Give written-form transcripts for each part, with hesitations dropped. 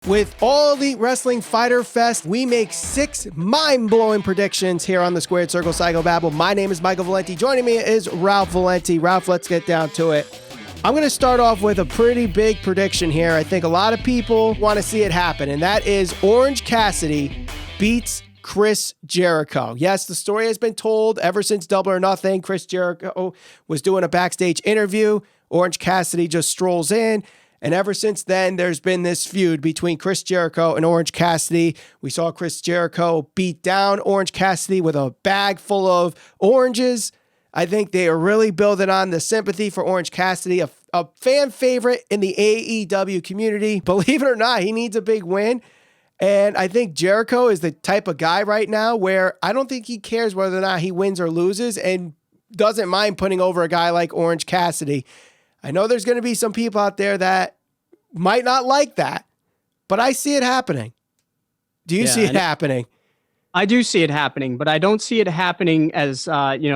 With All Elite Wrestling Fyter Fest, we make 6 mind-blowing predictions here on the Squared Circle Psychobabble. My name is Michael Valenti. Joining me is Ralph Valenti. Ralph, let's get down to it. I'm going to start off with a pretty big prediction here. I think a lot of people want to see it happen, and that is Orange Cassidy beats Chris Jericho. Yes, the story has been told ever since Double or Nothing. Chris Jericho was doing a backstage interview. Orange Cassidy just strolls in. And ever since then, there's been this feud between Chris Jericho and Orange Cassidy. We saw Chris Jericho beat down Orange Cassidy with a bag full of oranges. I think they are really building on the sympathy for Orange Cassidy, a fan favorite in the AEW community. Believe it or not, he needs a big win. And I think Jericho is the type of guy right now where I don't think he cares whether or not he wins or loses and doesn't mind putting over a guy like Orange Cassidy. I know there's going to be some people out there that might not like that, but I see it happening. Do you see it happening? I do see it happening, but I don't see it happening as,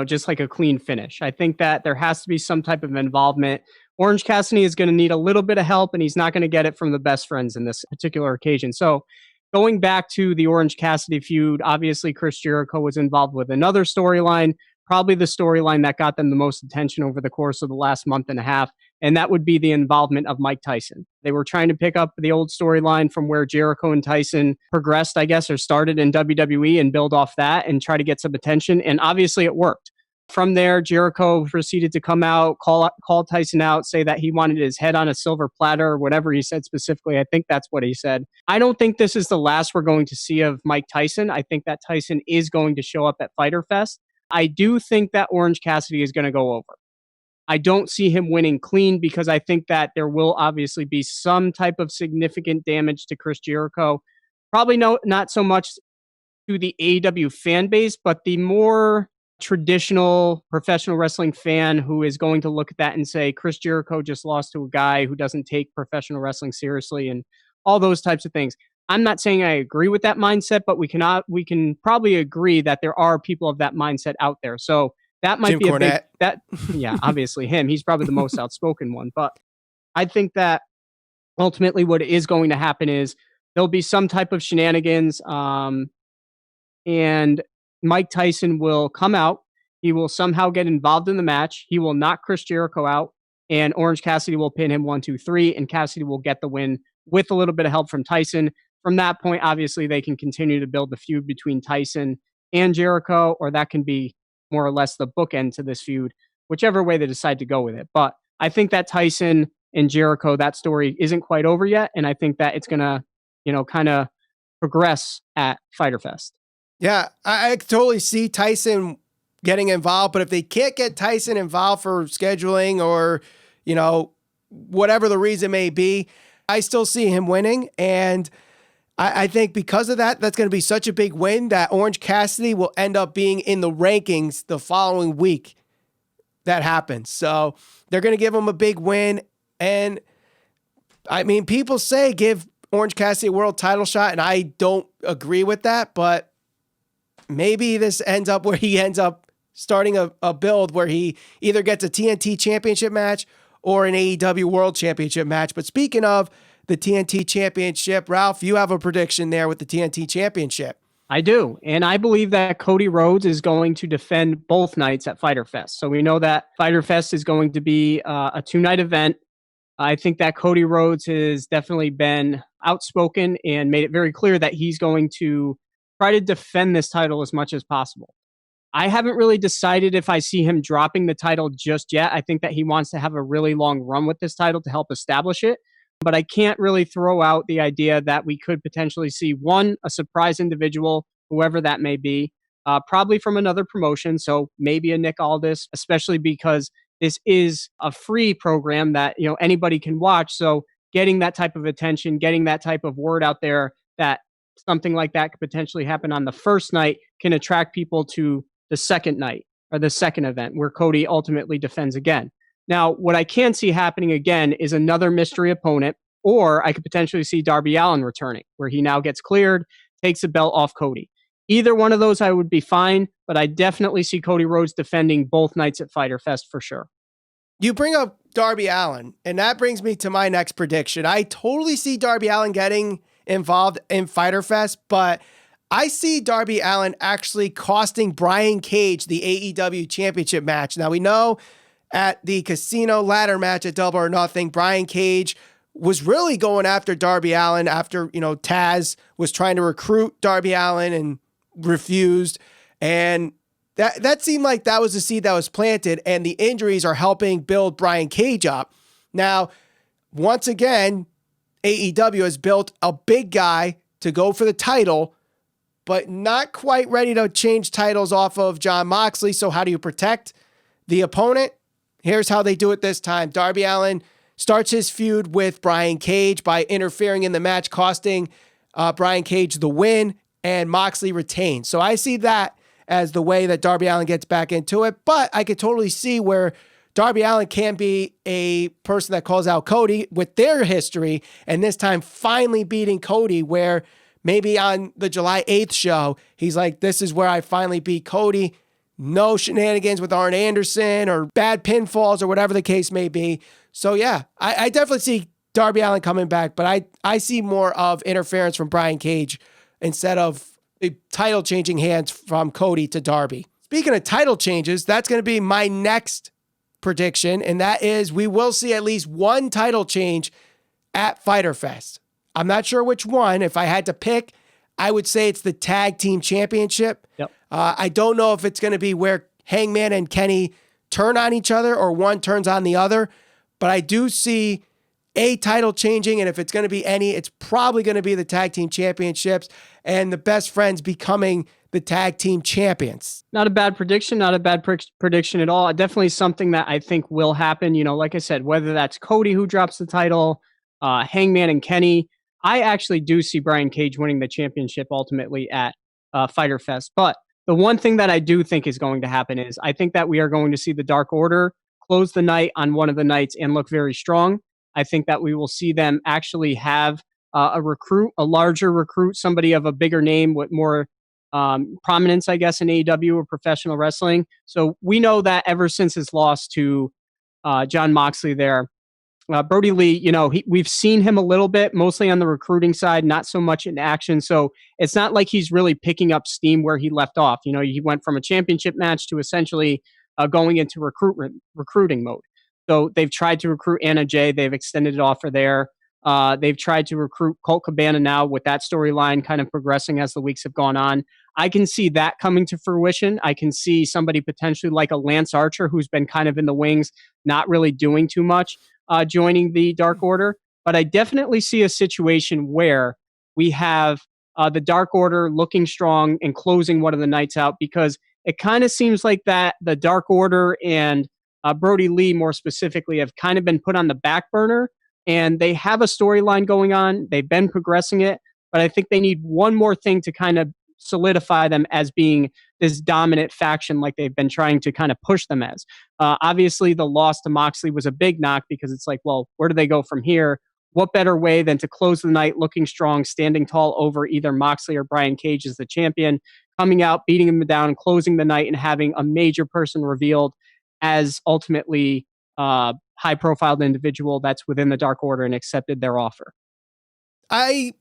just like a clean finish. I think that there has to be some type of involvement. Orange Cassidy is going to need a little bit of help, and he's not going to get it from the best friends in this particular occasion. So going back to the Orange Cassidy feud, obviously Chris Jericho was involved with another storyline, probably the storyline that got them the most attention over the course of the last month and a half, and that would be the involvement of Mike Tyson. They were trying to pick up the old storyline from where Jericho and Tyson progressed, I guess, or started in WWE and build off that and try to get some attention, and obviously it worked. From there, Jericho proceeded to come out, call Tyson out, say that he wanted his head on a silver platter or whatever he said specifically. I think that's what he said. I don't think this is the last we're going to see of Mike Tyson. I think that Tyson is going to show up at Fyter Fest. I do think that Orange Cassidy is going to go over. I don't see him winning clean because I think that there will obviously be some type of significant damage to Chris Jericho. Probably not so much to the AEW fan base, but the more traditional professional wrestling fan who is going to look at that and say, Chris Jericho just lost to a guy who doesn't take professional wrestling seriously and all those types of things. I'm not saying I agree with that mindset, but we can probably agree that there are people of that mindset out there. So that might Jim be Cornette. Yeah, obviously him. He's probably the most outspoken one. But I think that ultimately what is going to happen is there'll be some type of shenanigans, and Mike Tyson will come out. He will somehow get involved in the match. He will knock Chris Jericho out, and Orange Cassidy will pin him 1, 2, 3, and Cassidy will get the win with a little bit of help from Tyson. From that point, obviously, they can continue to build the feud between Tyson and Jericho, or that can be more or less the bookend to this feud, whichever way they decide to go with it. But I think that Tyson and Jericho, that story isn't quite over yet, and I think that it's going to, kind of progress at Fyter Fest. Yeah, I totally see Tyson getting involved, but if they can't get Tyson involved for scheduling or, whatever the reason may be, I still see him winning. And I think because of that, that's going to be such a big win that Orange Cassidy will end up being in the rankings the following week that happens. So they're going to give him a big win. And I mean, people say give Orange Cassidy a world title shot, and I don't agree with that, but maybe this ends up where he ends up starting a build where he either gets a TNT Championship match or an AEW World Championship match. But speaking of the TNT Championship, Ralph, you have a prediction there with the TNT Championship. I do. And I believe that Cody Rhodes is going to defend both nights at Fyter Fest. So we know that Fyter Fest is going to be a 2-night event. I think that Cody Rhodes has definitely been outspoken and made it very clear that he's going to try to defend this title as much as possible. I haven't really decided if I see him dropping the title just yet. I think that he wants to have a really long run with this title to help establish it. But I can't really throw out the idea that we could potentially see a surprise individual, whoever that may be, probably from another promotion. So maybe a Nick Aldis, especially because this is a free program that, anybody can watch. So getting that type of attention, getting that type of word out there that something like that could potentially happen on the first night can attract people to the second night or the second event where Cody ultimately defends again. Now, what I can see happening again is another mystery opponent, or I could potentially see Darby Allin returning, where he now gets cleared, takes the belt off Cody. Either one of those I would be fine, but I definitely see Cody Rhodes defending both nights at Fyter Fest for sure. You bring up Darby Allin, and that brings me to my next prediction. I totally see Darby Allin getting involved in Fyter Fest, but I see Darby Allin actually costing Brian Cage the AEW Championship match. Now, we know at the casino ladder match at Double or Nothing, Brian Cage was really going after Darby Allin after, Taz was trying to recruit Darby Allin and refused. And that seemed like that was the seed that was planted, and the injuries are helping build Brian Cage up. Now, once again, AEW has built a big guy to go for the title, but not quite ready to change titles off of Jon Moxley. So how do you protect the opponent? Here's how they do it this time. Darby Allin starts his feud with Brian Cage by interfering in the match, costing Brian Cage the win, and Moxley retains. So I see that as the way that Darby Allin gets back into it, but I could totally see where Darby Allin can be a person that calls out Cody with their history, and this time finally beating Cody, where maybe on the July 8th show, he's like, this is where I finally beat Cody. No shenanigans with Arn Anderson or bad pinfalls or whatever the case may be. So yeah, I definitely see Darby Allin coming back, but I see more of interference from Brian Cage instead of title changing hands from Cody to Darby. Speaking of title changes, that's going to be my next prediction, and that is we will see at least one title change at Fyter Fest. I'm not sure which one. If I had to pick, I would say it's the Tag Team Championship. Yep. I don't know if it's going to be where Hangman and Kenny turn on each other or one turns on the other, but I do see a title changing, and if it's going to be any, it's probably going to be the Tag Team Championships and the Best Friends becoming the Tag Team Champions. Not a bad prediction, not a bad prediction at all. Definitely something that I think will happen. Like I said, whether that's Cody who drops the title, Hangman and Kenny, I actually do see Brian Cage winning the championship ultimately at Fyter Fest. But the one thing that I do think is going to happen is I think that we are going to see the Dark Order close the night on one of the nights and look very strong. I think that we will see them actually have a larger recruit, somebody of a bigger name with more prominence, I guess, in AEW or professional wrestling. So we know that ever since his loss to Jon Moxley there, Brody Lee, we've seen him a little bit, mostly on the recruiting side, not so much in action. So it's not like he's really picking up steam where he left off. He went from a championship match to essentially going into recruiting mode. So they've tried to recruit Anna Jay. They've extended it offer there. They've tried to recruit Colt Cabana now with that storyline kind of progressing as the weeks have gone on. I can see that coming to fruition. I can see somebody potentially like a Lance Archer, who's been kind of in the wings, not really doing too much, joining the Dark Order. But I definitely see a situation where we have the Dark Order looking strong and closing one of the nights out, because it kind of seems like that the Dark Order and Brody Lee more specifically have kind of been put on the back burner, and they have a storyline going on. They've been progressing it, but I think they need one more thing to kind of solidify them as being this dominant faction like they've been trying to kind of push them as. Obviously, the loss to Moxley was a big knock, because it's like, well, where do they go from here? What better way than to close the night looking strong, standing tall over either Moxley or Brian Cage as the champion, coming out, beating him down, closing the night, and having a major person revealed as ultimately high-profile individual that's within the Dark Order and accepted their offer. I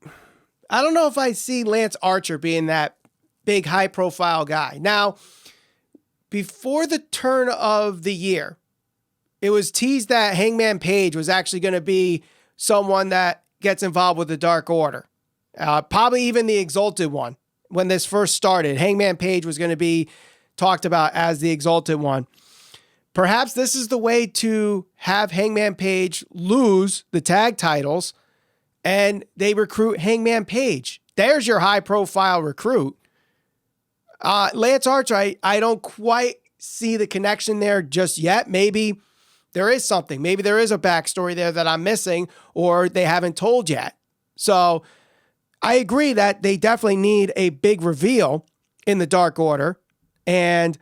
don't know if I see Lance Archer being that big high-profile guy. Now, before the turn of the year, it was teased that Hangman Page was actually going to be someone that gets involved with the Dark Order. Probably even the Exalted One. When this first started, Hangman Page was going to be talked about as the Exalted One. Perhaps this is the way to have Hangman Page lose the tag titles and they recruit Hangman Page. There's your high-profile recruit. Lance Archer, I don't quite see the connection there just yet. Maybe there is something. Maybe there is a backstory there that I'm missing or they haven't told yet. So I agree that they definitely need a big reveal in the Dark Order. And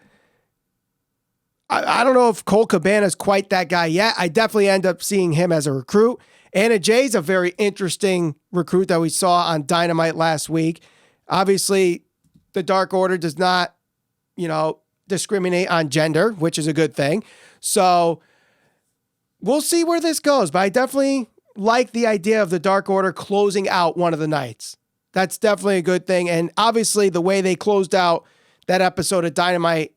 I don't know if Colt Cabana is quite that guy yet. I definitely end up seeing him as a recruit. Anna Jay's a very interesting recruit that we saw on Dynamite last week. Obviously, the Dark Order does not, discriminate on gender, which is a good thing. So we'll see where this goes. But I definitely like the idea of the Dark Order closing out one of the nights. That's definitely a good thing. And obviously the way they closed out that episode of Dynamite,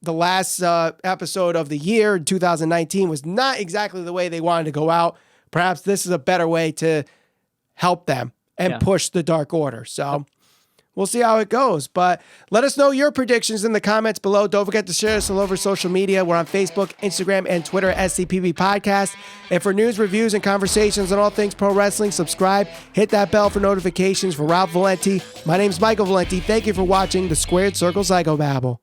the last episode of the year in 2019, was not exactly the way they wanted to go out. Perhaps this is a better way to help them and push the Dark Order. So we'll see how it goes. But let us know your predictions in the comments below. Don't forget to share us all over social media. We're on Facebook, Instagram, and Twitter at SCPB Podcast. And for news, reviews, and conversations on all things pro wrestling, subscribe. Hit that bell for notifications. For Ralph Valenti, my name's Michael Valenti. Thank you for watching the Squared Circle Psychobabble.